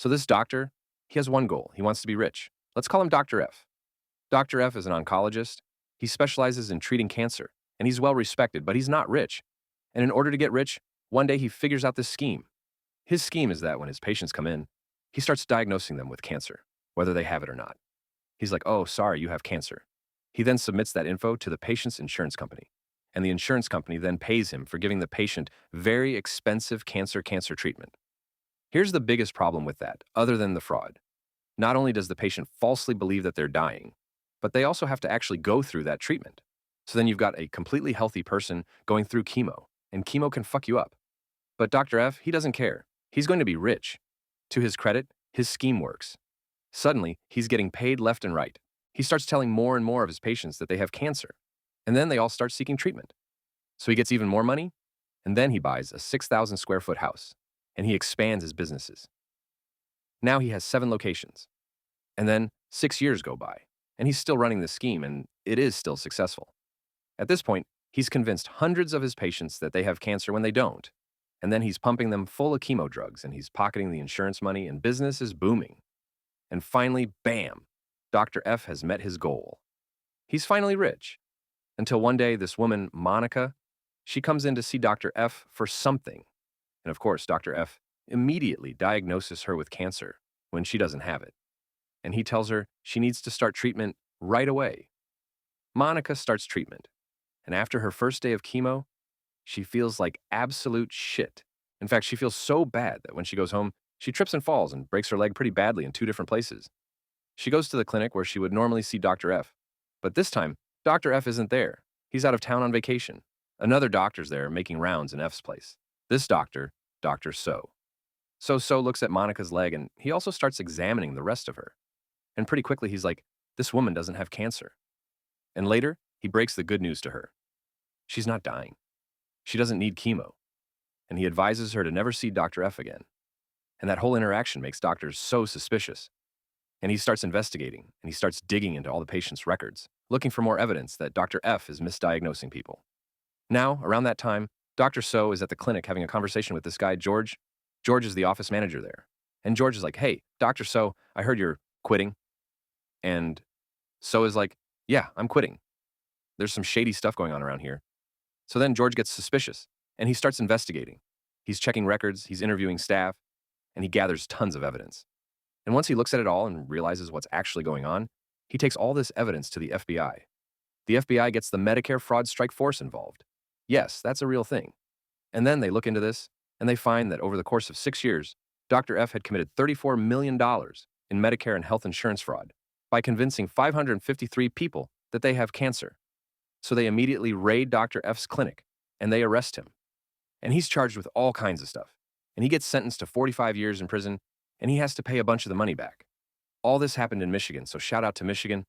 So this doctor, he has one goal. He wants to be rich. Let's call him Dr. F. Dr. F is an oncologist. He specializes in treating cancer, and he's well respected, but he's not rich. And in order to get rich, one day he figures out this scheme. His scheme is that when his patients come in, he starts diagnosing them with cancer, whether they have it or not. He's like, oh, sorry, you have cancer. He then submits that info to the patient's insurance company, and the insurance company then pays him for giving the patient very expensive cancer treatment. Here's the biggest problem with that, other than the fraud. Not only does the patient falsely believe that they're dying, but they also have to actually go through that treatment. So then you've got a completely healthy person going through chemo, and chemo can fuck you up. But Dr. F, he doesn't care. He's going to be rich. To his credit, his scheme works. Suddenly, he's getting paid left and right. He starts telling more and more of his patients that they have cancer, and then they all start seeking treatment. So he gets even more money, and then he buys a 6,000 square foot house, and he expands his businesses. Now he has 7 locations. And then 6 years go by, and he's still running this scheme, and it is still successful. At this point, he's convinced hundreds of his patients that they have cancer when they don't, and then he's pumping them full of chemo drugs, and he's pocketing the insurance money, and business is booming. And finally, bam, Dr. F has met his goal. He's finally rich. Until one day, this woman, Monica, she comes in to see Dr. F for something. And of course, Dr. F immediately diagnoses her with cancer when she doesn't have it. And he tells her she needs to start treatment right away. Monica starts treatment. And after her first day of chemo, she feels like absolute shit. In fact, she feels so bad that when she goes home, she trips and falls and breaks her leg pretty badly in 2 different places. She goes to the clinic where she would normally see Dr. F. But this time, Dr. F isn't there. He's out of town on vacation. Another doctor's there making rounds in F's place. This doctor, Dr. So. So looks at Monica's leg, and he also starts examining the rest of her. And pretty quickly, he's like, this woman doesn't have cancer. And later, he breaks the good news to her. She's not dying. She doesn't need chemo. And he advises her to never see Dr. F again. And that whole interaction makes doctors so suspicious. And he starts investigating, and he starts digging into all the patient's records, looking for more evidence that Dr. F is misdiagnosing people. Now, around that time, Dr. So is at the clinic having a conversation with this guy, George. George is the office manager there. And George is like, hey, Dr. So, I heard you're quitting. And So is like, yeah, I'm quitting. There's some shady stuff going on around here. So then George gets suspicious, and he starts investigating. He's checking records, he's interviewing staff, and he gathers tons of evidence. And once he looks at it all and realizes what's actually going on, he takes all this evidence to the FBI. The FBI gets the Medicare Fraud Strike Force involved. Yes, that's a real thing. And then they look into this, and they find that over the course of 6 years, Dr. F had committed $34 million in Medicare and health insurance fraud by convincing 553 people that they have cancer. So they immediately raid Dr. F's clinic, and they arrest him. And he's charged with all kinds of stuff. And he gets sentenced to 45 years in prison, and he has to pay a bunch of the money back. All this happened in Michigan, so shout out to Michigan.